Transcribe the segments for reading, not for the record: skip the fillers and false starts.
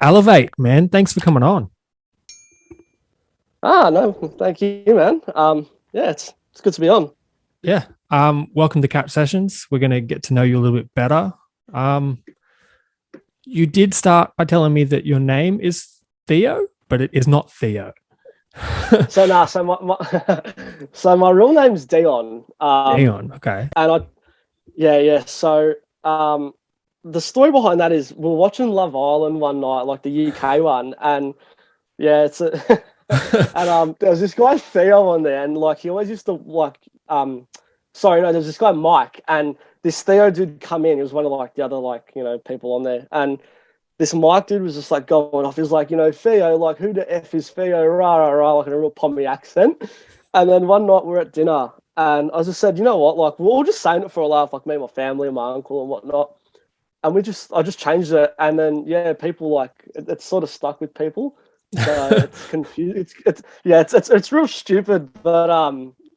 Alavate, man. Thanks for coming on. No, thank you, man. Yeah, it's good to be on. Yeah. Welcome to Couch Sessions. We're gonna get to know you a little bit better. Um, you did start by telling me that your name is Theo, but it is not Theo. So so my real name's Dion. Dion. Okay. And yeah. So the story behind that is we're watching Love Island one night, like the UK one, and yeah, it's a and there was this guy Theo on there, and like he always used to sorry, no, there's this guy Mike, and this Theo dude come in. He was one of like the other people on there, and this Mike dude was just like going off. He was like, Theo, like who the F is Theo, rah rah rah, like in a real Pommy accent. And then one night we're at dinner, and I just said, you know what, like we're all just saying it for a laugh, like me and my family and my uncle and whatnot. And I just changed it, and then yeah, people like it's sort of stuck with people. So it's confused. It's real stupid, but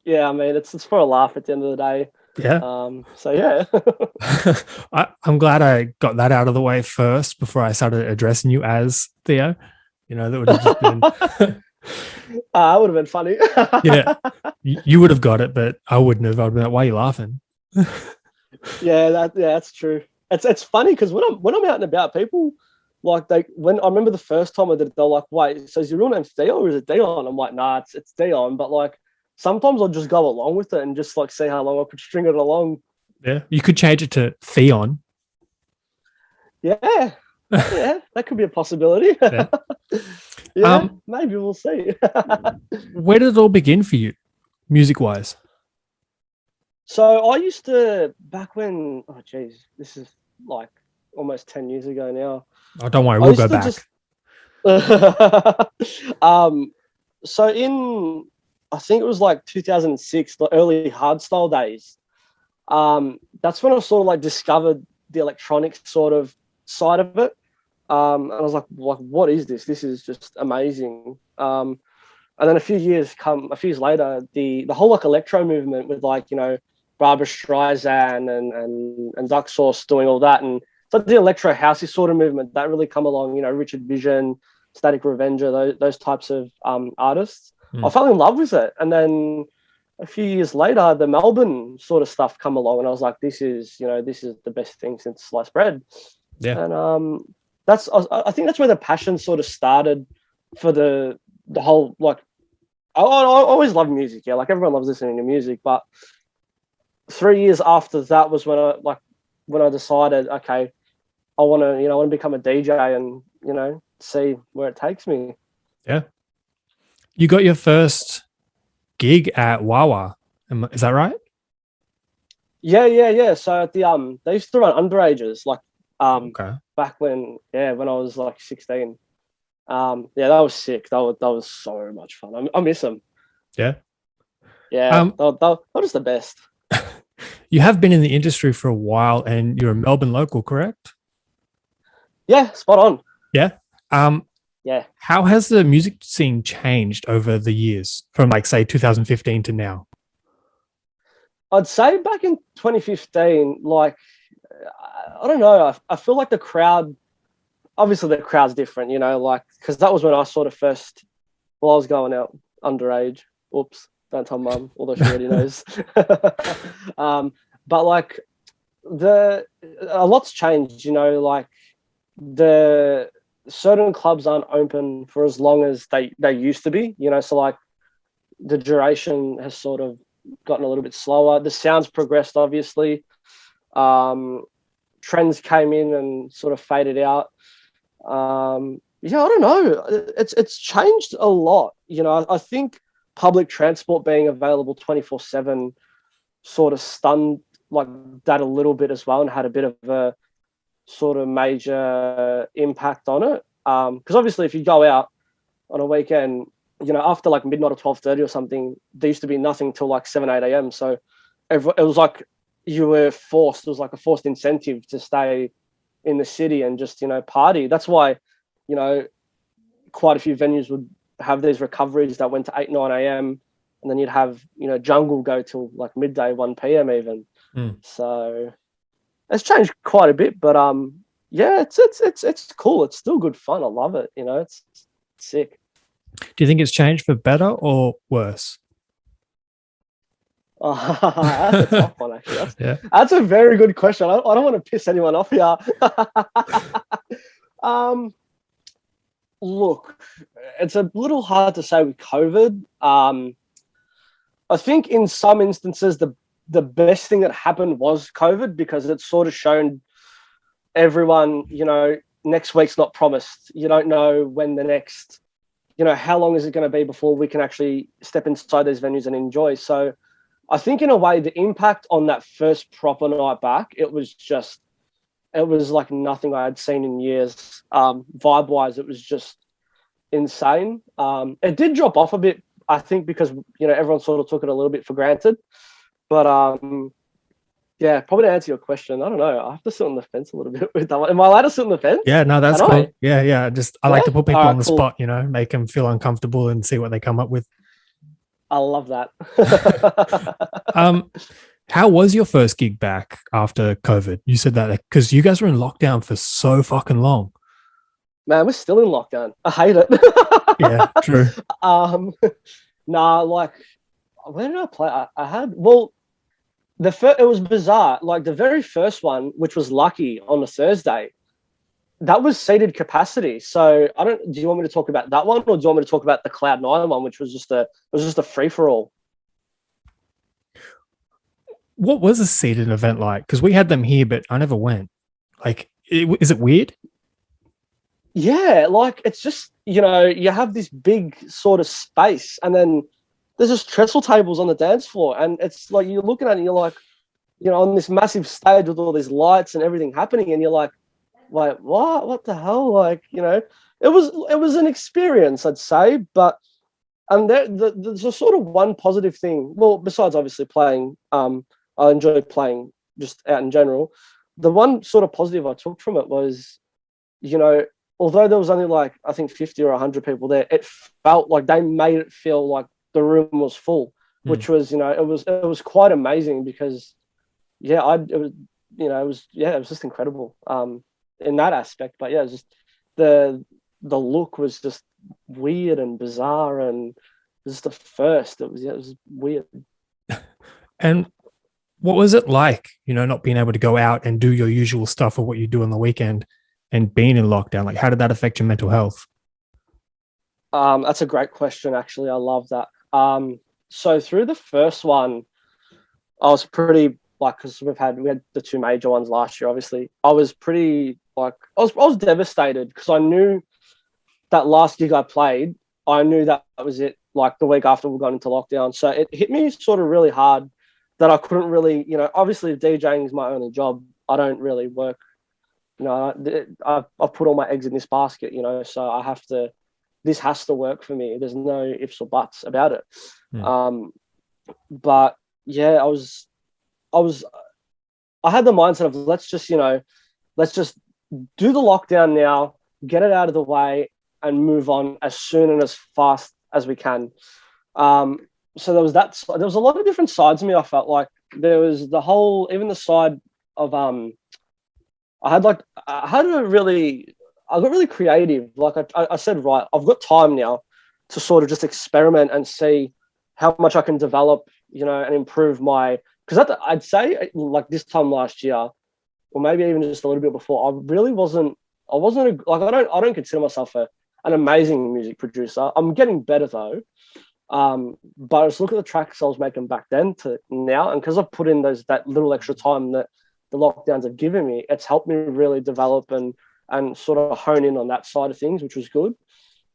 yeah, I mean it's for a laugh at the end of the day. Yeah. So yeah. I'm glad I got that out of the way first before I started addressing you as Theo. That would have just been Would have been funny. yeah. You would have got it, but I wouldn't have. I'd be like, why are you laughing? That's true. It's funny because when I'm out and about, people like when I remember the first time I did it, they're like, "Wait, so is your real name Theo or is it Dion?" I'm like, "Nah, it's Dion." But like sometimes I'll just go along with it and just like see how long I could string it along. Yeah, you could change it to Theon. Yeah, yeah, that could be a possibility. Yeah. Yeah, maybe we'll see. Where did it all begin for you, music-wise? So I used to back when. Oh, geez, this is like almost 10 years ago now. Oh, don't worry, I we'll used go to back. just. So in I think it was like 2006, the early hardstyle days. That's when I sort of like discovered the electronic sort of side of it. And I was like, what is this? This is just amazing. And then a few years later, the whole like electro movement with like, Barbara Streisand and Duck Sauce doing all that. And so the electro housey sort of movement that really come along, Richard Vision, Static Revenger, those types of artists. I fell in love with it. And then a few years later, the Melbourne sort of stuff come along, and I was like, this is the best thing since sliced bread. Yeah. And I think that's where the passion sort of started for the whole like. I always love music, yeah. Like everyone loves listening to music, but 3 years after that was when I decided, okay, I want to become a DJ and see where it takes me. Yeah. You got your first gig at Wawa. Is that right? Yeah. So at they used to run underages, like Okay. back when I was like 16. Yeah, that was sick. That was so much fun. I miss them. Yeah. Yeah, they're just the best. You have been in the industry for a while and you're a Melbourne local, correct? Yeah, spot on. Yeah. Yeah. How has the music scene changed over the years from like say 2015 to now? I'd say back in 2015, like I don't know, I feel like the crowd. Obviously, the crowd's different, like because that was when I sort of first. Well, I was going out underage. Oops, don't tell mum, although she already knows. But like a lot's changed, like the certain clubs aren't open for as long as they used to be, so like the duration has sort of gotten a little bit slower. The sound's progressed, obviously. Trends came in and sort of faded out. Yeah, I don't know. It's changed a lot. I think public transport being available 24/7 sort of stunned like that a little bit as well and had a bit of a sort of major impact on it. Because obviously if you go out on a weekend, after like midnight or 12:30 or something, there used to be nothing till like 7, 8 a.m. So it was like you were forced. It was like a forced incentive to stay in the city and just party. That's why quite a few venues would have these recoveries that went to 8, 9 a.m. and then you'd have jungle go till like midday, 1 p.m. even. So it's changed quite a bit, but yeah, it's cool. It's still good fun. I love it. You know, it's sick. Do you think it's changed for better or worse? That's a tough one, actually. Yeah. That's a very good question. I don't want to piss anyone off here. um, Look, it's a little hard to say with COVID. I think in some instances the best thing that happened was COVID, because it's sort of shown everyone, you know, next week's not promised. You don't know when the next, you know, how long is it going to be before we can actually step inside these venues and enjoy. So I think in a way the impact on that first proper night back, it was like nothing I had seen in years. Vibe wise, it was just insane. It did drop off a bit, I think, because, you know, everyone sort of took it a little bit for granted. But yeah, probably to answer your question, I don't know. I have to sit on the fence a little bit with that one. Am I allowed to sit on the fence? Yeah, no, that's Can cool. I? Yeah. I like to put people All right, on the cool. spot, you know, make them feel uncomfortable and see what they come up with. I love that. How was your first gig back after COVID? You said that because you guys were in lockdown for so fucking long. Man, we're still in lockdown. I hate it. Yeah, true. Nah, like, where did I play? I had, well, it was bizarre. Like the very first one, which was Lucky on a Thursday, that was seated capacity. So do you want me to talk about that one, or do you want me to talk about the Cloud9 one, which was just a free for all? What was a seated event like? Because we had them here, but I never went. Like, is it weird? Yeah, like it's just, you know, you have this big sort of space, and then there's just trestle tables on the dance floor, and it's like you're looking at it and you're like, you know, on this massive stage with all these lights and everything happening, and you're like, what the hell? Like, you know, it was an experience, I'd say. But and there's a sort of one positive thing. Well, besides obviously playing, I enjoyed playing just out in general. The one sort of positive I took from it was, you know, although there was only like I think 50 or 100 people there, it felt like they made it feel like the room was full, which was, you know, it was quite amazing, because yeah, it was, you know, it was just incredible in that aspect. But yeah, it was just the look was just weird and bizarre, and it was just the first. It was weird. And what was it like, you know, not being able to go out and do your usual stuff or what you do on the weekend and being in lockdown? Like, how did that affect your mental health? That's a great question, actually. I love that. So through the first one, I was pretty, like, because we had the two major ones last year, obviously. I was pretty, like, I was devastated, because I knew that last gig I played, I knew that was it, like the week after we got into lockdown. So it hit me sort of really hard that I couldn't really, you know, obviously DJing is my only job. I don't really work, you know, I've put all my eggs in this basket, you know, so this has to work for me. There's no ifs or buts about it. But yeah, I had the mindset of let's just do the lockdown now, get it out of the way, and move on as soon and as fast as we can. So there was that. There was a lot of different sides of me. I felt like there was even the side of I got really creative. Like I said, right, I've got time now to sort of just experiment and see how much I can develop, you know, and improve because I'd say like this time last year, or maybe even just a little bit before, I don't consider myself an amazing music producer. I'm getting better though. But I just look at the tracks I was making back then to now, and because I've put in that little extra time that the lockdowns have given me, it's helped me really develop and sort of hone in on that side of things, which was good.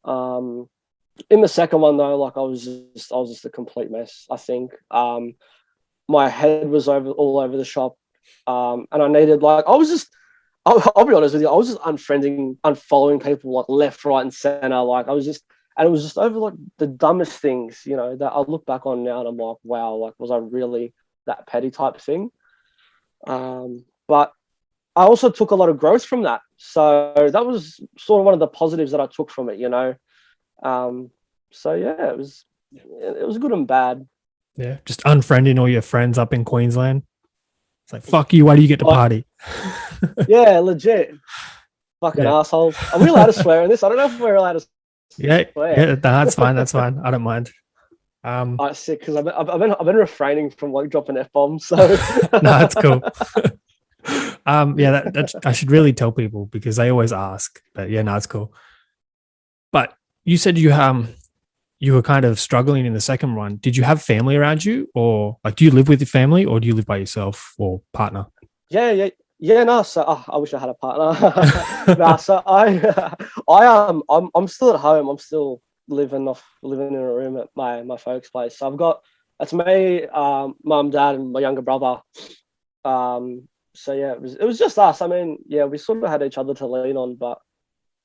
In the second one though, like I was just a complete mess. I think my head was all over the shop, and I needed I'll be honest with you, I was just unfollowing people like left, right, and center. Like and it was just over like the dumbest things, you know, that I look back on now and I'm like, wow, like was I really that petty type thing? But I also took a lot of growth from that. So that was sort of one of the positives that I took from it, you know. So yeah, it was good and bad. Yeah, just unfriending all your friends up in Queensland. It's like, fuck you, why do you get to party? Yeah, legit. Fucking Yeah. assholes. Are we allowed to swear in this? I don't know if we're allowed to Yeah. swear. Yeah. That's fine. That's fine. I don't mind. I sick because I've been refraining from like dropping f bombs. So No, it's cool. Yeah, that I should really tell people because they always ask. But yeah, no, it's cool. But you said you were kind of struggling in the second one. Did you have family around you, or like do you live with your family, or do you live by yourself or partner? yeah. No, so I wish I had a partner. Nah, so I'm still at home. I'm still living in a room at my folks' place. So I've got it's me, mum, dad, and my younger brother. So yeah, it was just us. I mean, yeah, we sort of had each other to lean on, but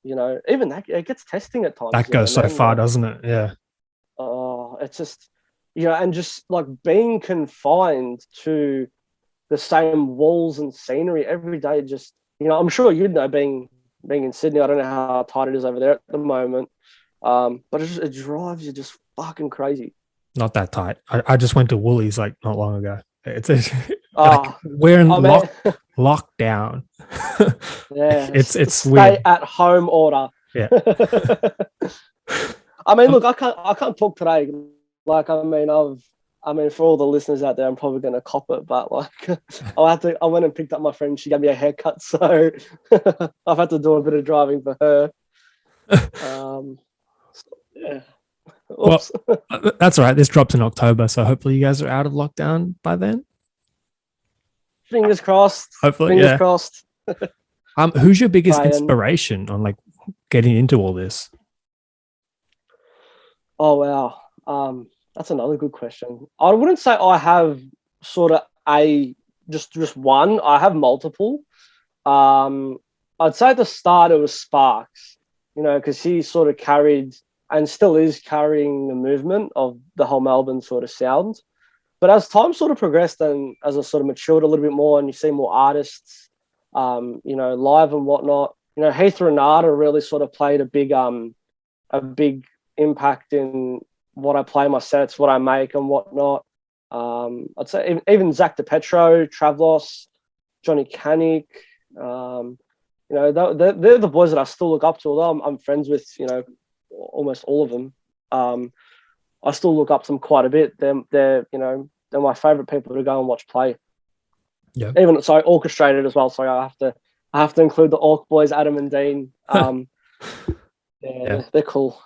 even that it gets testing at times. That goes so Man, far, like doesn't it? Yeah. it's just and just like being confined to the same walls and scenery every day. Just I'm sure you'd know being in Sydney. I don't know how tight it is over there at the moment, but it drives you just fucking crazy. Not that tight. I just went to Woolies like not long ago. Like Uh we're in I mean, lockdown. yeah, It's stay weird. at home order. Yeah. I mean, Um, look, I can't talk today. Like, I mean, for all the listeners out there, I'm probably going to cop it, but like, I went and picked up my friend. She gave me a haircut, so I've had to do a bit of driving for her. Um, yeah. well, Oops. that's all right. This drops in October, so hopefully you guys are out of lockdown by then. Fingers crossed. Hopefully, Fingers yeah. crossed. Who's your biggest Praying. inspiration on like getting into all this? Oh wow. That's another good question. I wouldn't say I have sort of a just one. I have multiple. Um, I'd say at the start it was Sparks, because he sort of carried and still is carrying the movement of the whole Melbourne sort of sound. But as time sort of progressed and as I sort of matured a little bit more and you see more artists, live and whatnot, Heath Renata really sort of played a big impact in what I play my sets, what I make and whatnot. I'd say even Zach DePetro, Travlos, Johnny Canick, they're the boys that I still look up to. Although I'm friends with almost all of them, I still look up to them quite a bit. They're my favorite people to go and watch play. Yeah. Even so, orchestrated as well. So I have to include the Orc boys, Adam and Dean. Yeah, Yeah. they're cool.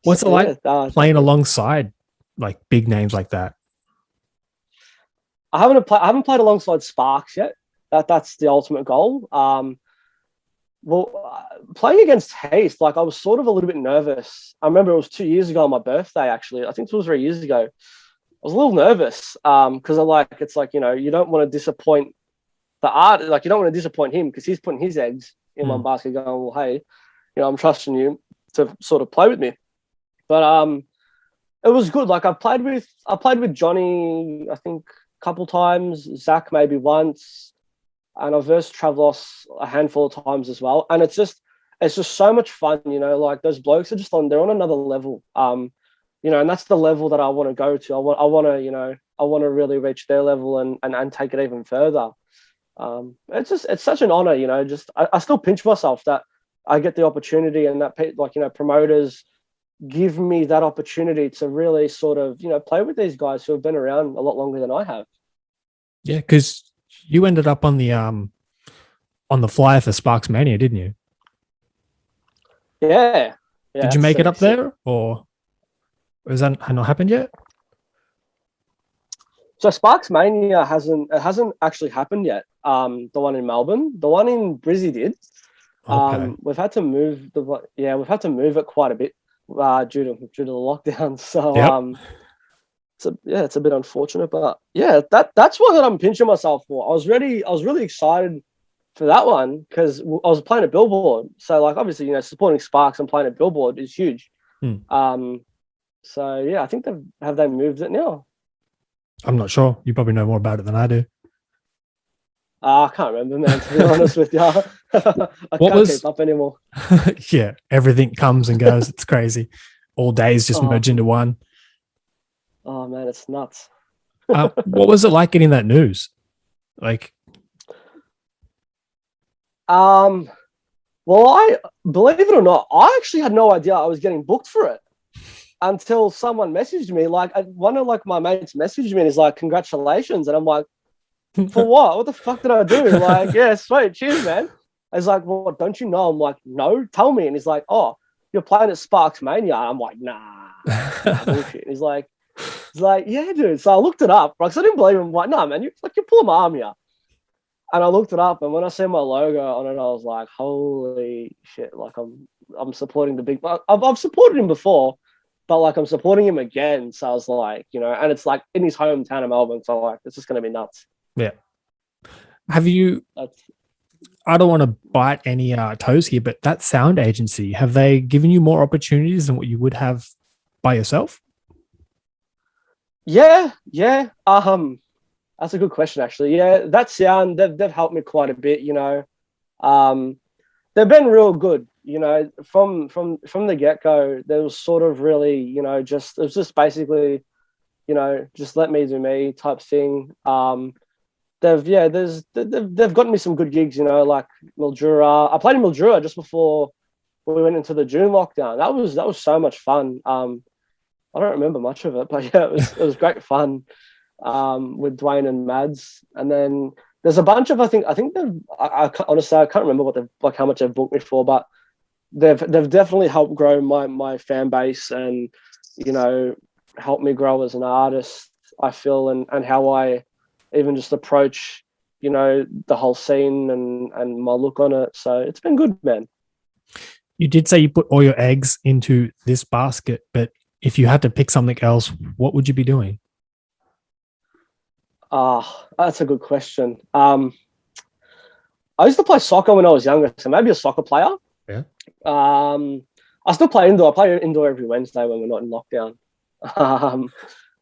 What's So it like yeah, playing alongside like big names like that? I haven't played alongside Sparks yet. That's the ultimate goal. Playing against Haste, like I was sort of a little bit nervous. I remember it was 2 years ago on my birthday, actually. I think 2 or 3 years ago. I was a little nervous because it's like you don't want to disappoint the art, like you don't want to disappoint him because he's putting his eggs in one Mm. basket, going, well, hey, I'm trusting you to sort of play with me. But it was good. Like I played with Johnny, I think a couple times, Zach maybe once, and I've versed Travlos a handful of times as well. And it's just so much fun, like those blokes are they're on another level. And that's the level that I want to go to. I want to really reach their level and take it even further. It's such an honor, just I still pinch myself that I get the opportunity and that promoters give me that opportunity to really sort of, play with these guys who have been around a lot longer than I have. Yeah, because you ended up on the flyer for Sparks Mania, didn't you? Yeah. Yeah. Did you That's make it up sick. there, or has that not happened yet? So Sparks Mania hasn't actually happened yet. The one in Melbourne, the one in Brizzy did. Okay. We've had to move it quite a bit due to the lockdown. So Yep. it's a bit unfortunate, but yeah, that's one that I'm pinching myself for. I was really excited for that one because I was playing a billboard. So like obviously, supporting Sparks and playing a billboard is huge. Hmm. So yeah, I think they moved it now. I'm not sure. You probably know more about it than I do. I can't remember, man, to be honest with you. I What can't was? keep up anymore. Yeah, everything comes and goes. It's crazy. All days just Oh, merge into one. oh man, it's nuts. What was it like getting that news? Like, Um, well, I believe it or not, I actually had no idea I was getting booked for it until someone messaged me. Like one of like my mates messaged me and is like, "Congratulations," and I'm like, "For what? What the fuck did I do?" Like, yeah, sweet, cheers, man. He's like, "Well, don't you know?" I'm like, "No, tell me." And he's like, "Oh, you're playing at Sparks Mania." I'm like, nah, bullshit. He's like, "Yeah, dude." So I looked it up, because I didn't believe him. I'm like, "Nah, man, you're pulling my arm here." And I looked it up, and when I see my logo on it, I was like, "Holy shit!" Like I'm supporting the big. I've supported him before, but like I'm supporting him again. So I was like, and it's like in his hometown of Melbourne, so like it's just gonna be nuts. Yeah. Have you? That's, I don't want to bite any toes here, but that sound agency, have they given you more opportunities than what you would have by yourself? yeah, yeah. That's a good question, actually. Yeah, that sound they've helped me quite a bit. Um, they've been real good. From the get go, there was sort of really, just it was just basically, just let me do me type thing. They've gotten me some good gigs, like Mildura. I played in Mildura just before we went into the June lockdown. That was so much fun. I don't remember much of it, but yeah, it was great fun. With Dwayne and Mads, and then there's a bunch of I think honestly I can't remember what they've like how much they've booked me for, but they've definitely helped grow my fan base and helped me grow as an artist. I feel and how I even just approach the whole scene and my look on it. So it's been good, man. You did say you put all your eggs into this basket, but if you had to pick something else, what would you be doing? That's a good question. I used to play soccer when I was younger, so maybe a soccer player. Yeah. Um, I still play indoor. I play indoor every Wednesday when we're not in lockdown.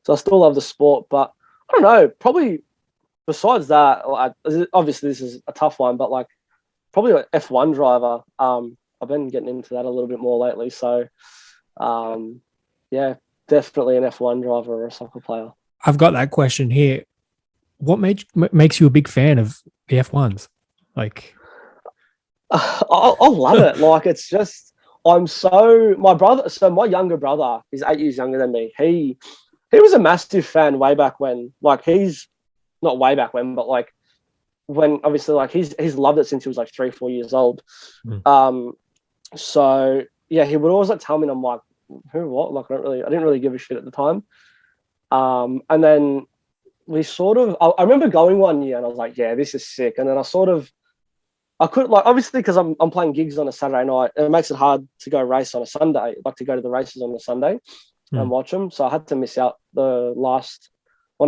So I still love the sport, but I don't know. Probably besides that, obviously this is a tough one, but like probably an F1 driver. I've been getting into that a little bit more lately. So, yeah, definitely an F1 driver or a soccer player. I've got that question here. What makes you a big fan of the F1s? Like, I love it. Like it's just I'm so my brother. So my younger brother is 8 years younger than me. He was a massive fan way back when. Like he's not way back when, but like when obviously like he's loved it since he was like 3 4 years old. Mm. So yeah, he would always like tell me, and I'm like, who what? Like I didn't really give a shit at the time. And then we sort of I remember going one year and I was like, yeah, this is sick. And then I could like obviously because I'm playing gigs on a Saturday night. It makes it hard to go race on a Sunday, like to go to the races on a Sunday and watch them. So I had to miss out one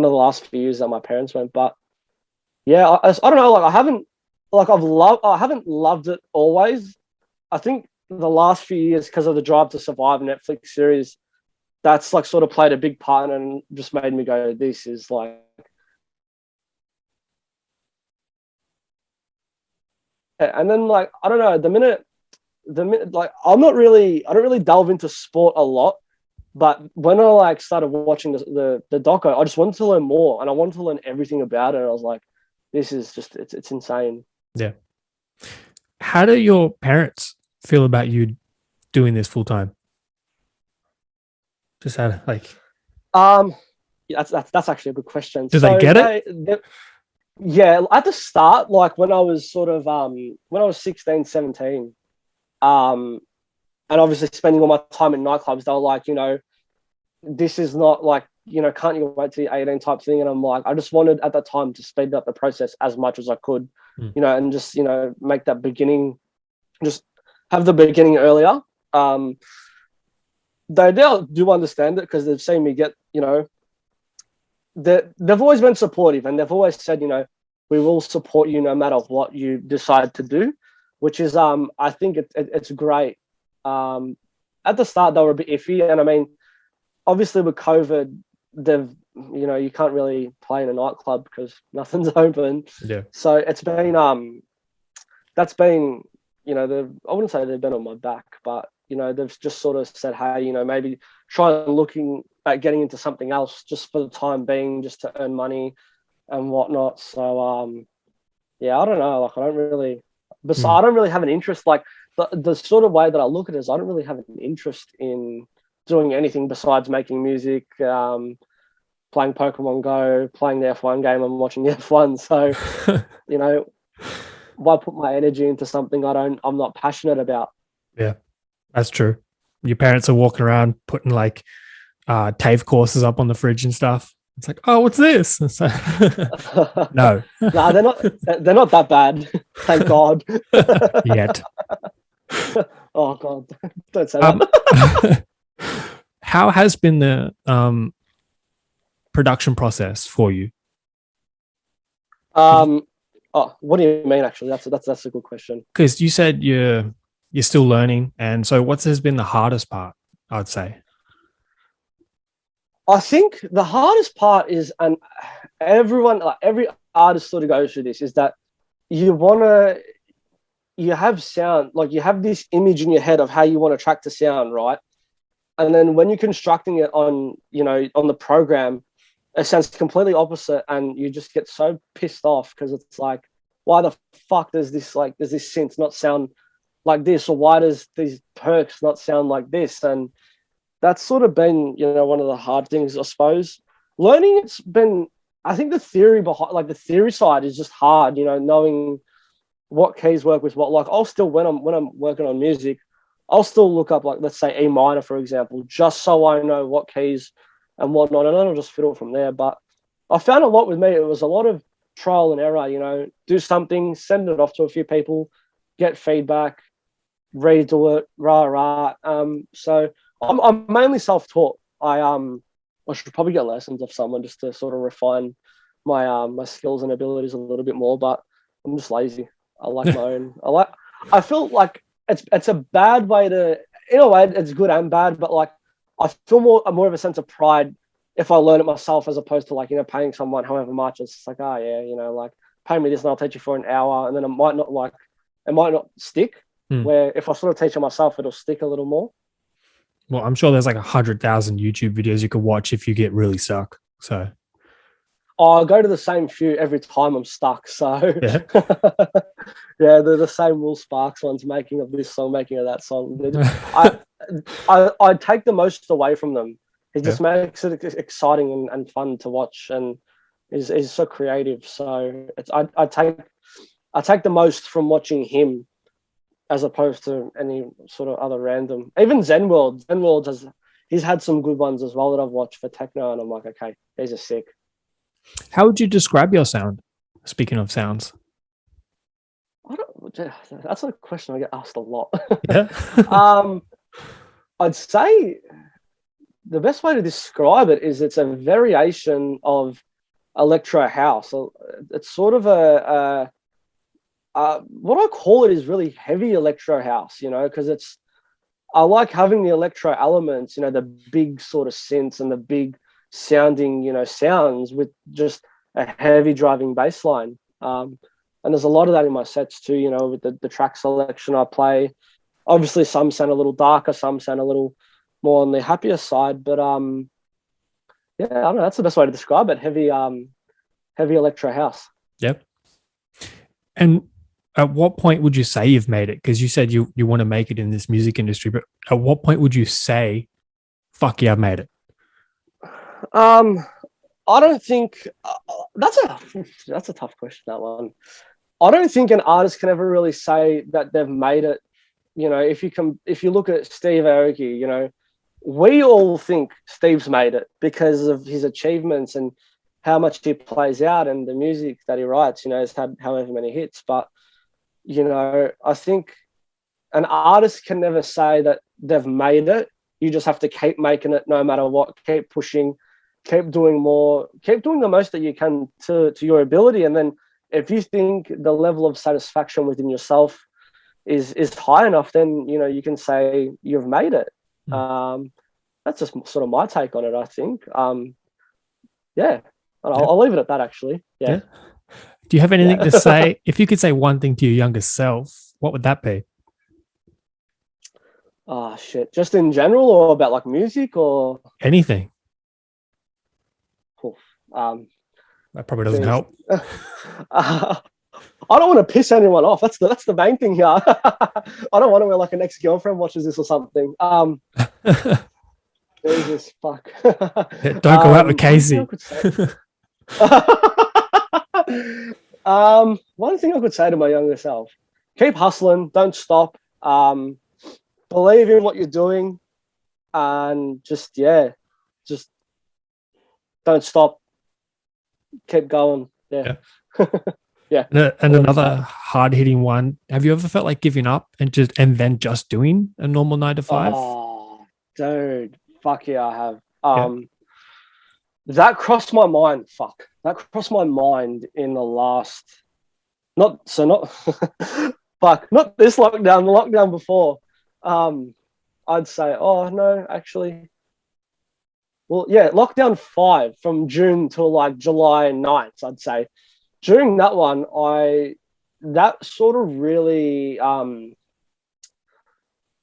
of the last few years that my parents went. But yeah, I don't know. Like I haven't loved it always. I think the last few years because of the Drive to Survive Netflix series, that's like sort of played a big part and just made me go, this is like. And then like I don't know the minute like I don't really delve into sport a lot, but when I like started watching the doco, I just wanted to learn more and I wanted to learn everything about it. And I was like, this is just it's insane. yeah. How do your parents feel about you doing this full time? Just how like, Um, yeah, that's actually a good question. do they So get it? yeah, at the start, like when I was sort of when I was 16, 17, um, and obviously spending all my time in nightclubs, they were like, this is not like, can't you wait till you're 18 type thing. And I'm like, I just wanted at that time to speed up the process as much as I could, and just, make that beginning, just have the beginning earlier. They do understand it because they've seen me get, they've always been supportive and they've always said, we will support you no matter what you decide to do, which is, I think it's great. At the start, they were a bit iffy. And I mean, obviously with COVID, you can't really play in a nightclub because nothing's open. Yeah. So it's been, that's been, I wouldn't say they've been on my back, but, they've just sort of said, hey, maybe try looking at getting into something else just for the time being, just to earn money and whatnot. So, yeah, I don't know. Like, I don't really, But I don't really have an interest. Like the sort of way that I look at it is, I don't really have an interest in doing anything besides making music, playing Pokemon Go, playing the F1 game, and watching the F1. So, you know, why put my energy into something I'm not passionate about? Yeah, that's true. Your parents are walking around putting like TAFE courses up on the fridge and stuff. It's like, oh, what's this? So, no. Nah, they're not that bad. Thank God. Yet. Oh God, don't say that. How has been the production process for you? Oh, what do you mean? Actually, that's a good question. Because you said you're still learning, and so what has been the hardest part? I'd say. I think the hardest part is, and everyone, like every artist sort of goes through this, is that you have sound, like you have this image in your head of how you want to track the sound, right? And then when you're constructing it on, on the program, it sounds completely opposite, and you just get so pissed off because it's like, why the fuck does this synth not sound like this, or why does these perks not sound like this? And that's sort of been, one of the hard things, I suppose. Learning, it's been, I think the theory behind, like the theory side is just hard, knowing what keys work with what. Like I'll still, when I'm working on music, I'll still look up, like, let's say E minor, for example, just so I know what keys and whatnot, and then I'll just fiddle it from there. But I found a lot with me, it was a lot of trial and error, do something, send it off to a few people, get feedback, redo it, rah. So I'm mainly self-taught. I should probably get lessons of someone just to sort of refine my skills and abilities a little bit more, but I'm just lazy. I like my own. I feel like it's a bad way to, in a way, it's good and bad, but like I feel more of a sense of pride if I learn it myself, as opposed to, like, paying someone however much. It's like, oh yeah, like, pay me this and I'll teach you for an hour, and then it might not stick. Where if I sort of teach it myself, it'll stick a little more. Well, I'm sure there's like 100,000 YouTube videos you could watch if you get really stuck. So I go to the same few every time I'm stuck. So yeah, yeah, they're the same Will Sparks ones, making of this song, making of that song. I take the most away from them. It just makes it exciting and fun to watch, and is so creative. So I take the most from watching him, as opposed to any sort of other random. Even Zen World he's had some good ones as well that I've watched for techno, and I'm like, okay, these are sick. How would you describe your sound? Speaking of sounds, that's a question I get asked a lot. Yeah. I'd say the best way to describe it is it's a variation of electro house. So it's sort of what I call it is really heavy electro house, because I like having the electro elements, the big sort of synths and the big sounding, sounds with just a heavy driving bass line. And there's a lot of that in my sets too, with the track selection I play. Obviously, some sound a little darker, some sound a little more on the happier side. But yeah, I don't know. That's the best way to describe it. Heavy electro house. Yep. And at what point would you say you've made it? Because you said you want to make it in this music industry, but at what point would you say, fuck yeah, I've made it? I don't think that's a tough question, that one. I don't think an artist can ever really say that they've made it. If you look at Steve Aoki, we all think Steve's made it because of his achievements and how much he plays out and the music that he writes. He's had however many hits, but I think an artist can never say that they've made it. You just have to keep making it no matter what. Keep pushing, keep doing more, keep doing the most that you can to your ability. And then if you think the level of satisfaction within yourself is high enough, then you can say you've made it. That's just sort of my take on it, I think. Yeah, I'll leave it at that, actually. Yeah. Do you have anything to say? If you could say one thing to your younger self, what would that be? Oh shit! Just in general, or about like music, or anything? Oof. That probably doesn't help. I don't want to piss anyone off. That's the main thing here. I don't want to wear like an ex-girlfriend watches this or something. Jesus fuck. Yeah, don't go out with One thing I Casey. could say. One thing I could say to my younger self: keep hustling, don't stop. Believe in what you're doing, and just don't stop. Keep going. Yeah. Yeah. And another hard hitting one. Have you ever felt like giving up and then just doing a normal 9 to 5? Oh, dude, fuck yeah, I have. Yeah. That crossed my mind. Fuck, that crossed my mind in the last, not fuck, not this lockdown, the lockdown before. I'd say, oh no, actually, well, yeah, lockdown 5 from June till like July 9th, I'd say. During that one, that sort of really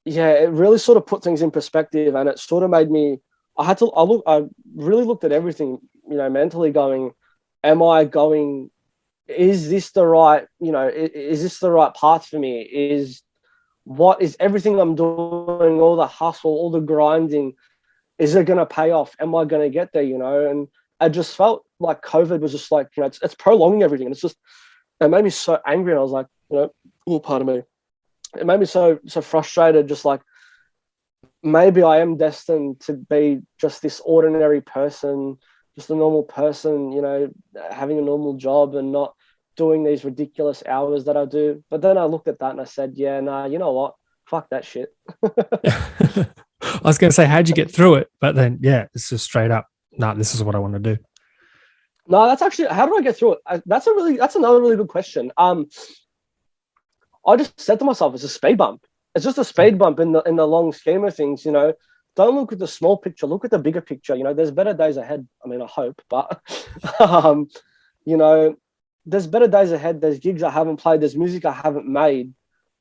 it really sort of put things in perspective, and it sort of made me. I really looked at everything, mentally, going, am I going? Is this the right? Is this the right path for me? Is everything I'm doing, all the hustle, all the grinding, is it going to pay off? Am I going to get there? And I just felt like COVID was just like, it's prolonging everything, and it made me so angry. And I was like, oh, pardon me. It made me so frustrated, just like, maybe I am destined to be just this ordinary person, just a normal person, having a normal job and not doing these ridiculous hours that I do. But then I looked at that and I said, yeah, nah, you know what? Fuck that shit. I was going to say, how'd you get through it? But then, yeah, it's just straight up, nah, this is what I want to do. No, that's actually, how do I get through it? That's another really good question. I just said to myself, it's a speed bump. It's just a speed bump in the long scheme of things. Don't look at the small picture. Look at the bigger picture. There's better days ahead. I mean, I hope, but there's better days ahead. There's gigs I haven't played. There's music I haven't made.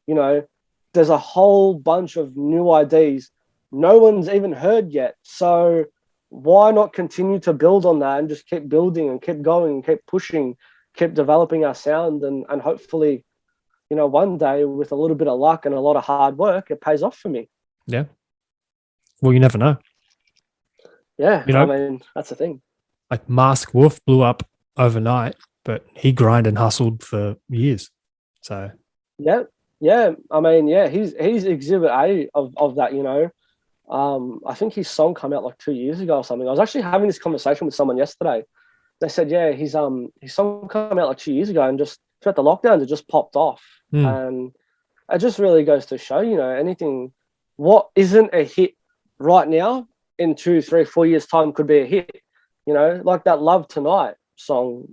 There's a whole bunch of new ideas no one's even heard yet. So why not continue to build on that and just keep building and keep going and keep pushing, keep developing our sound, and hopefully, one day with a little bit of luck and a lot of hard work, it pays off for me. Yeah. Well, you never know. Yeah. I mean, that's the thing. Like Mask Wolf blew up overnight, but he grinded and hustled for years. So yeah. I mean, yeah, he's exhibit A of that, I think his song came out like 2 years ago or something. I was actually having this conversation with someone yesterday. They said, yeah, his song came out like 2 years ago, and just throughout the lockdowns, it just popped off. And it just really goes to show, anything, what isn't a hit right now, in 2, 3, 4 years time could be a hit. Like that Love Tonight song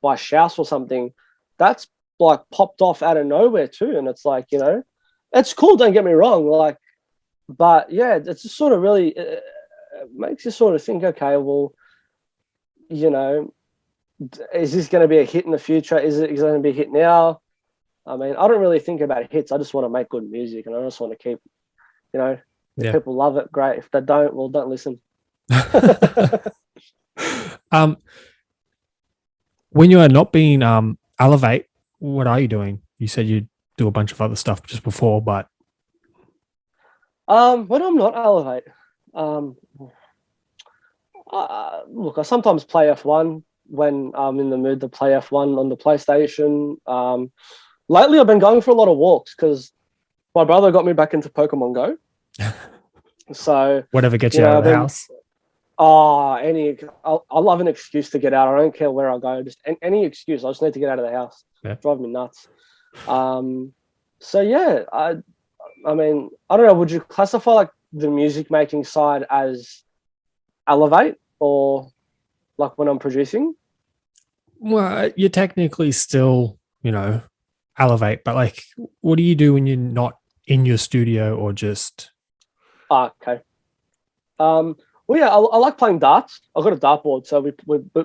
by Shouse or something, that's like popped off out of nowhere too. And it's like, it's cool, don't get me wrong, like, but yeah, it's just sort of really it makes you sort of think, okay, well, is this going to be a hit in the future? Is it going to be a hit now? I mean, I don't really think about hits. I just want to make good music, and I just want to keep, if people love it, great. If they don't, well, don't listen. When you are not being Alavate, what are you doing? You said you do a bunch of other stuff just before, but when I'm not Alavate, look, I sometimes play F1 when I'm in the mood to play F1 on the PlayStation. Lately, I've been going for a lot of walks because my brother got me back into Pokemon Go. So whatever gets you out of the house. I love an excuse to get out. I don't care where I go. Just any excuse. I just need to get out of the house. Yeah. Drive me nuts. So yeah, I mean, I don't know. Would you classify like the music making side as Alavate, or like when I'm producing? Well, you're technically still, Alavate, but like, what do you do when you're not in your studio or just? Okay. Well, yeah, I like playing darts. I've got a dartboard, so we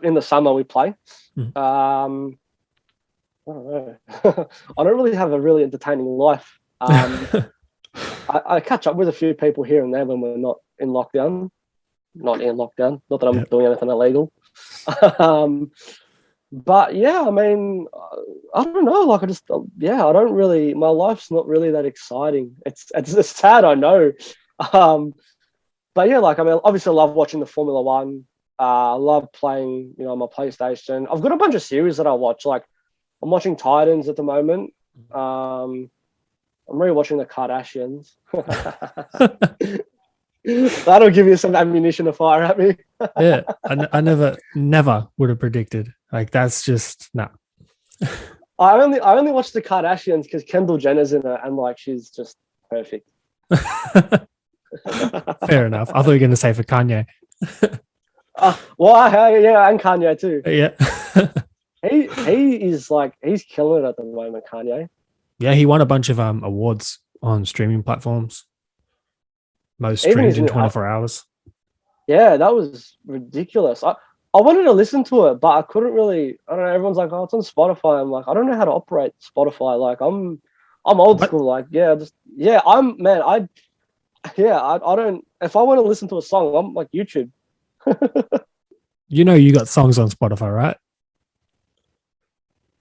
in the summer we play. I don't know. I don't really have a really entertaining life. I catch up with a few people here and there when we're not in lockdown. Not that I'm doing anything illegal. But yeah, I mean, I don't know. Like, I just, yeah, I don't really. My life's not really that exciting. It's sad, I know. Um, but yeah, like, I mean, obviously, I love watching the Formula One. I love playing, on my PlayStation. I've got a bunch of series that I watch. Like, I'm watching Titans at the moment. Um, I'm rewatching the Kardashians. That'll give you some ammunition to fire at me. Yeah, I never would have predicted. Like that's just no. I only watch the Kardashians because Kendall Jenner's in it, and like she's just perfect. Fair enough. I thought you were going to say for Kanye. Well, yeah, and Kanye too. Yeah. He is like he's killing it at the moment, Kanye. Yeah, he won a bunch of awards on streaming platforms. Most Even streamed in 24 hours. Yeah, that was ridiculous. I wanted to listen to it, but I couldn't really. I don't know. Everyone's like, "Oh, it's on Spotify." I'm like, I don't know how to operate Spotify. Like, I'm old What? school. Like, yeah. I'm man. I don't. If I want to listen to a song, I'm like YouTube. You know, you got songs on Spotify, right?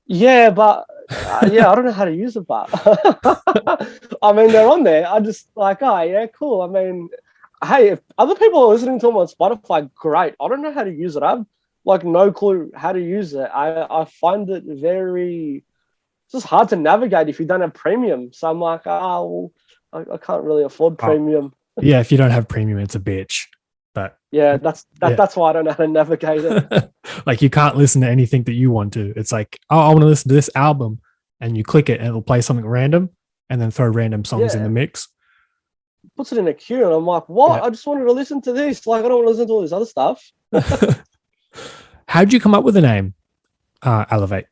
Yeah, but yeah, I don't know how to use it, but I mean, they're on there. I just like, oh yeah, cool. I mean, hey, if other people are listening to them on Spotify, great. I don't know how to use it. I've like no clue how to use it. I find it very it's just hard to navigate if you don't have premium. So I'm like, well, I can't really afford Oh, premium. yeah, if you don't have premium, it's a bitch. But Yeah, yeah. that's why I don't know how to navigate it. Like you can't listen to anything that you want to. It's like, oh, I want to listen to this album, and you click it, and it'll play something random, and then throw random songs in the Yeah, mix. puts it in a queue, and I'm like, what? Yeah. I just wanted to listen to this. Like, I don't want to listen to all this other stuff. How'd you come up with the name Alavate?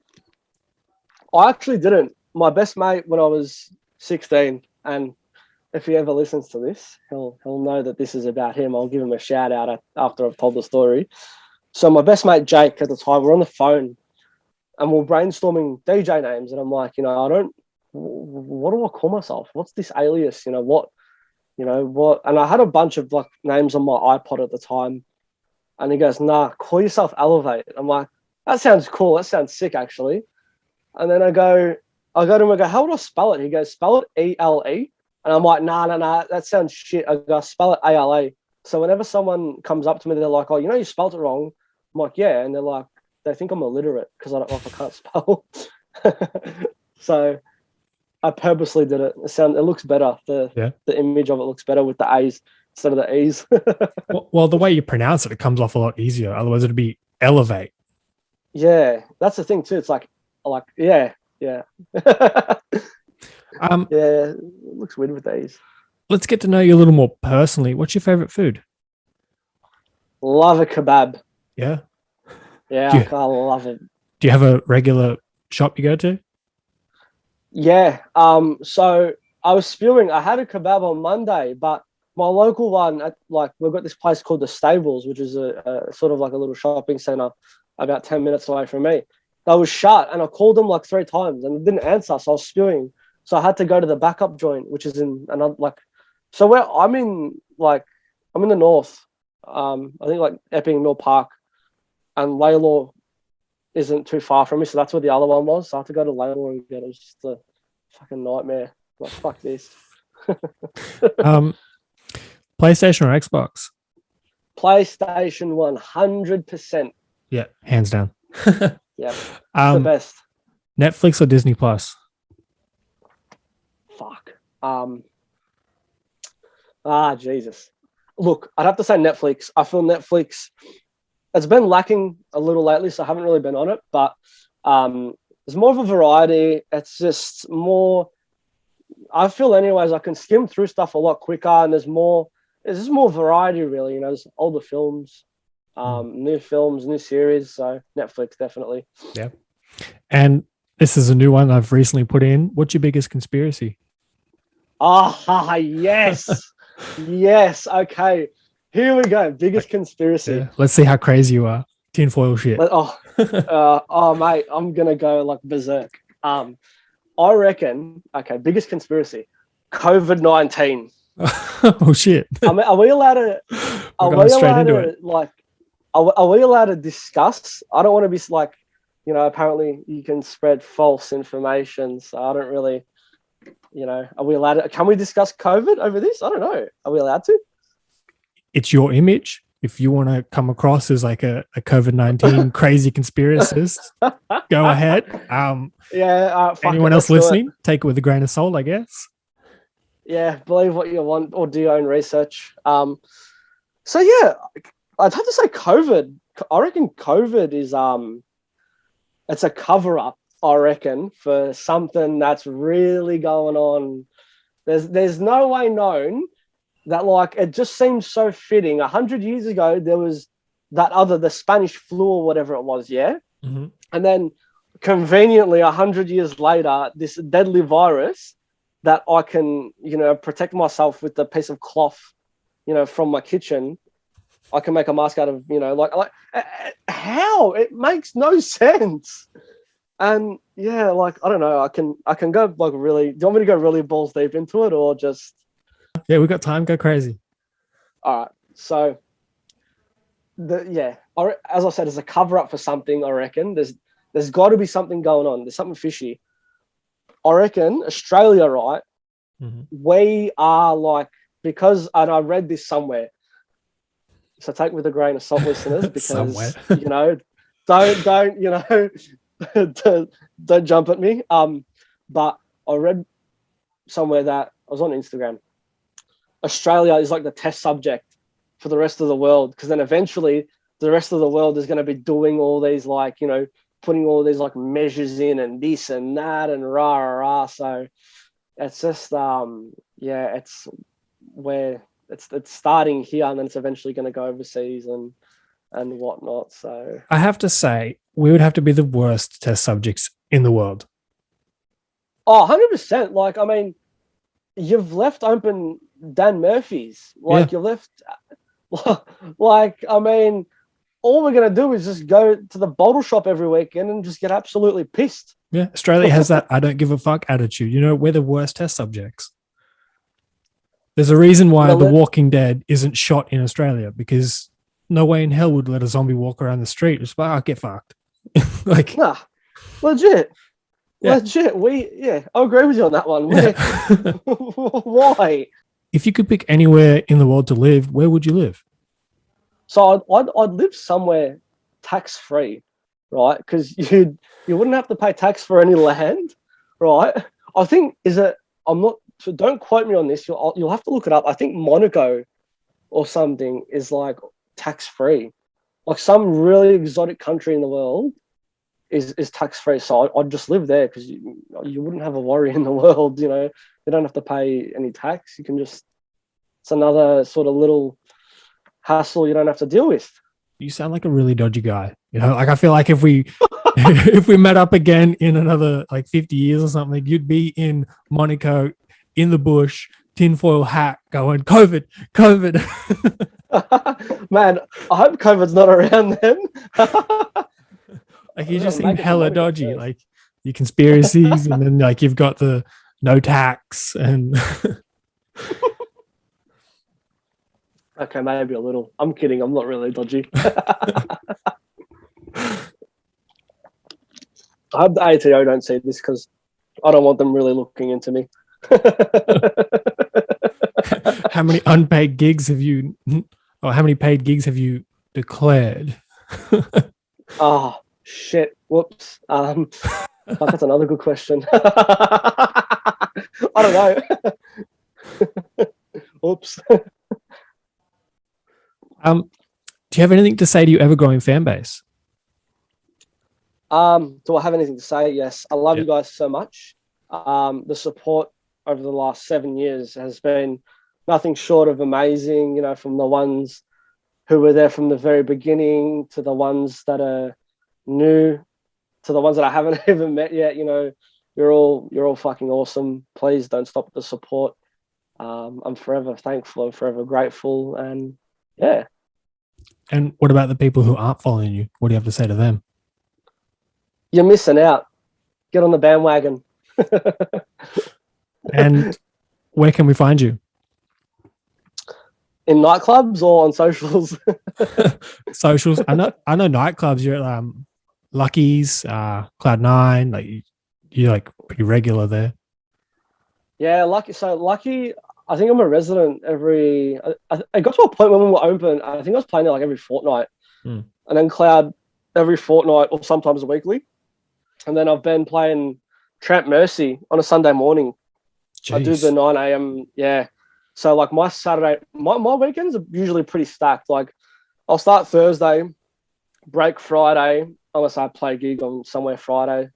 I actually didn't. My best mate when I was 16, and if he ever listens to this, he'll know that this is about him. I'll give him a shout out after I've told the story. So my best mate Jake at the time, we're on the phone and we're brainstorming DJ names, and I'm like, I don't. What do I call myself? What's this alias? What? And I had a bunch of like names on my iPod at the time, and he goes, "Nah, call yourself Alavate." I'm like, "That sounds cool. That sounds sick, actually." And then I go to him, I go, "How would I spell it?" He goes, "Spell it ELE." And I'm like, nah, that sounds shit. I go, "Spell it ALA." So whenever someone comes up to me, they're like, "Oh, you spelled it wrong." I'm like, "Yeah." And they're like, they think I'm illiterate because I can't spell. So I purposely did it. It looks better. The image of it looks better with the A's instead of the E's. Well, the way you pronounce it comes off a lot easier. Otherwise, it'd be elevate. Yeah, that's the thing too. It's like yeah. Yeah, it looks weird with these. Let's get to know you a little more personally. What's your favorite food? Love a kebab. Yeah. Yeah, I love it. Do you have a regular shop you go to? Yeah. So I was spewing. I had a kebab on Monday, but my local one, we've got this place called the Stables, which is a sort of like a little shopping center about 10 minutes away from me. That was shut, and I called them like 3 times, and it didn't answer. So I was spewing. So I had to go to the backup joint, which is in another So where I'm in the north. I think like Epping, Mill Park, and Laylaw isn't too far from me, so that's where the other one was. So I had to go to Laylaw and get it. It was just a fucking nightmare. Like, fuck this. PlayStation or Xbox? PlayStation 100%. Yeah, hands down. Yeah, the best. Netflix or Disney Plus? Fuck. Jesus. Look, I'd have to say Netflix. I feel Netflix, it's been lacking a little lately, so I haven't really been on it, but there's more of a variety. It's just more, I feel anyways, I can skim through stuff a lot quicker, and there's just more variety, really. There's older films, new films, new series. So Netflix, definitely. Yeah. And this is a new one I've recently put in. What's your biggest conspiracy? Yes. Yes. Okay. Here we go. Biggest conspiracy. Yeah. Let's see how crazy you are. Tinfoil shit. Mate, I'm going to go like berserk. I reckon, okay, biggest conspiracy, COVID-19. Oh, shit. I mean, are we allowed to, are we allowed to discuss? I don't want to be like, apparently you can spread false information. So I don't really, are we allowed to, can we discuss COVID over this? I don't know. Are we allowed to? It's your image. If you want to come across as like a COVID-19 crazy conspiracist, go ahead. Anyone else listening, take it with a grain of salt, I guess. Yeah, believe what you want or do your own research. So yeah, I'd have to say COVID. I reckon COVID is it's a cover up. I reckon for something that's really going on. There's no way known that like it just seems so fitting. 100 years ago there was the Spanish flu or whatever it was, yeah, mm-hmm. And then conveniently 100 years later, this deadly virus that I can protect myself with a piece of cloth, from my kitchen. I can make a mask out of, like how? It makes no sense. And yeah, like I don't know. I can go like really. Do you want me to go really balls deep into it or just? Yeah, we got time. Go crazy. All right. So as I said, it's a cover up for something. I reckon there's got to be something going on. There's something fishy. I reckon Australia, right? Mm-hmm. We are like, because, and I read this somewhere, so take it with a grain of salt, listeners, because don't jump at me. But I read somewhere that I was on Instagram. Australia is like the test subject for the rest of the world, because then eventually the rest of the world is going to be doing all these like putting all these like measures in and this and that and rah rah rah. So it's just it's where it's starting here and then it's eventually going to go overseas and whatnot. So I have to say we would have to be the worst test subjects in the world. Oh, 100%. Like, I mean, you've left open Dan Murphy's. Like, you left, like, I mean, all we're going to do is just go to the bottle shop every weekend and just get absolutely pissed. Yeah, Australia has that I don't give a fuck attitude. We're the worst test subjects. There's a reason why The Walking Dead isn't shot in Australia, because no way in hell would let a zombie walk around the street. It's like, get fucked. Like, nah, legit. Yeah. Legit. I agree with you on that one. Why? If you could pick anywhere in the world to live, where would you live? So I'd live somewhere tax-free, right? Because you wouldn't have to pay tax for any land, right? I think so don't quote me on this. You'll have to look it up. I think Monaco or something is like tax-free. Like some really exotic country in the world is tax-free. So I'd just live there because you wouldn't have a worry in the world. You don't have to pay any tax. You can it's another sort of little hassle you don't have to deal with. You sound like a really dodgy guy. Like I feel like if we if we met up again in another like 50 years or something, you'd be in Monaco in the bush, tinfoil hat, going COVID. Man, I hope COVID's not around then. Like you just seem hella dodgy. Sense. Like your conspiracies, and then like you've got the no tax and. Okay, maybe a little. I'm kidding. I'm not really dodgy. I hope the ATO don't see this because I don't want them really looking into me. How many unpaid gigs have you, or how many paid gigs have you declared? Oh, shit. Whoops. That's another good question. I don't know. Oops. Do you have anything to say to your ever-growing fan base? Do I have anything to say? Yes. I love you guys so much. The support over the last 7 years has been nothing short of amazing, from the ones who were there from the very beginning to the ones that are new to the ones that I haven't even met yet. You're all fucking awesome. Please don't stop the support. I'm forever thankful. I'm forever grateful. And yeah. And what about the people who aren't following you? What do you have to say to them? You're missing out. Get on the bandwagon. And where can we find you? In nightclubs or on socials? Socials. I know nightclubs. You're at Lucky's, Cloud9, like you're like pretty regular there. Yeah, lucky. So lucky. I think I'm a resident every. I got to a point when we were open. I think I was playing there like every fortnight, Mm. and then Cloud every fortnight or sometimes weekly. And then I've been playing Tramp Mercy on a Sunday morning. I do the Jeez. 9 a.m. Yeah. So like my Saturday, my weekends are usually pretty stacked. Like I'll start Thursday, break Friday, unless I play a gig on somewhere Friday.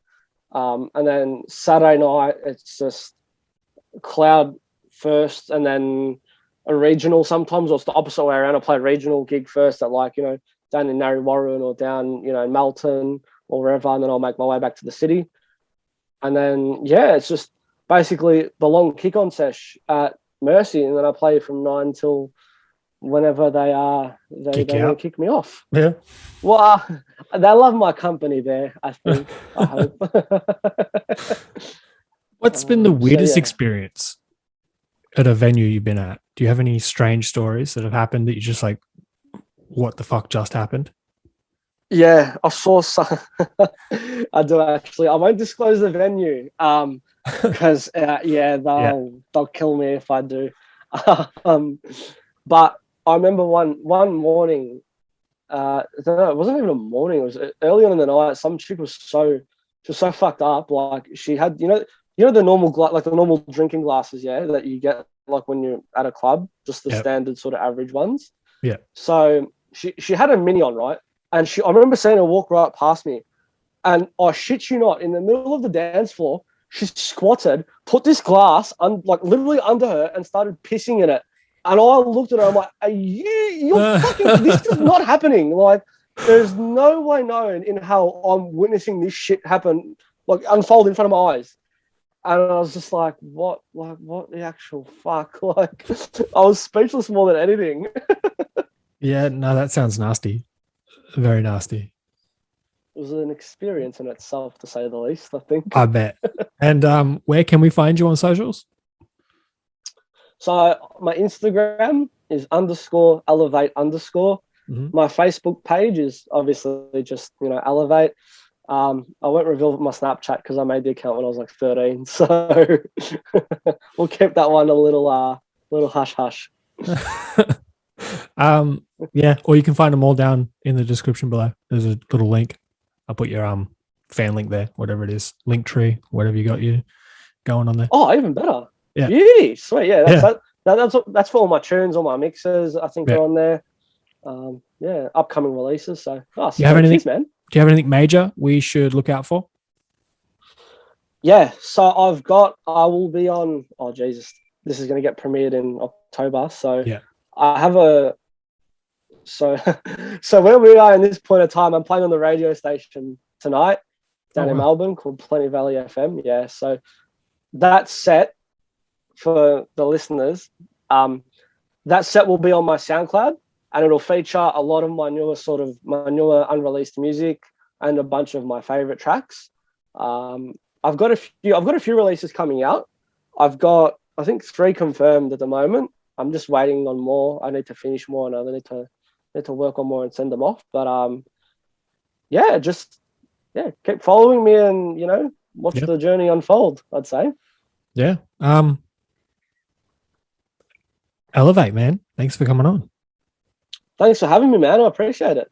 And then Saturday night, it's just Cloud first and then a regional sometimes, or it's the opposite way around. I play a regional gig first at like, down in Narre Warren or down, in Melton or wherever, and then I'll make my way back to the city. And then, yeah, it's just basically the long kick-on sesh at Mercy, and then I play from 9 till whenever they want to kick me off. Yeah. Well, they love my company there, I think. I hope. What's been the weirdest yeah. experience at a venue you've been at? Do you have any strange stories that have happened that you're just like, what the fuck just happened? Yeah, I saw some. I do actually. I won't disclose the venue because they'll kill me if I do. But I remember one morning. I don't know, it wasn't even a morning. It was early on in the night. Some chick was so fucked up. Like she had, the normal like the normal drinking glasses, yeah, that you get like when you're at a club, just the standard sort of average ones. Yeah. So she had a mini on, right? And I remember seeing her walk right past me. And I shit you not, in the middle of the dance floor, she squatted, put this glass like literally under her and started pissing in it. And I looked at her, I'm like, you're fucking, this is not happening. Like, there's no way known in how I'm witnessing this shit happen, like unfold in front of my eyes. And I was just like, what the actual fuck? Like, I was speechless more than anything. Yeah, no, that sounds nasty. Very nasty. It was an experience in itself, to say the least, I think. I bet. And where can we find you on socials? So my Instagram is _Alavate_. Mm-hmm. My Facebook page is obviously just, Alavate. I won't reveal my Snapchat because I made the account when I was like 13. So we'll keep that one a little hush hush. Yeah, or you can find them all down in the description below. There's a little link. I'll put your fan link there, whatever it is, link tree, whatever you got you going on there. Oh, even better. Yeah. Beauty. Sweet. Yeah. That's for all my tunes, all my mixes. I think are on there. Upcoming releases. So, do you have anything, man? Do you have anything major we should look out for? Yeah. So I will be on. Oh Jesus, this is going to get premiered in October. So yeah, I have So where we are in this point of time, I'm playing on the radio station tonight down in Melbourne called Plenty Valley FM. Yeah. So that set for the listeners, that set will be on my SoundCloud, and it'll feature a lot of my newer unreleased music and a bunch of my favorite tracks. I've got a few releases coming out. I've got, I think, 3 confirmed at the moment. I'm just waiting on more. I need to finish more, and I need to work on more and send them off. But keep following me and watch the journey unfold, I'd say. Yeah. Alavate, man. Thanks for coming on. Thanks for having me, man. I appreciate it.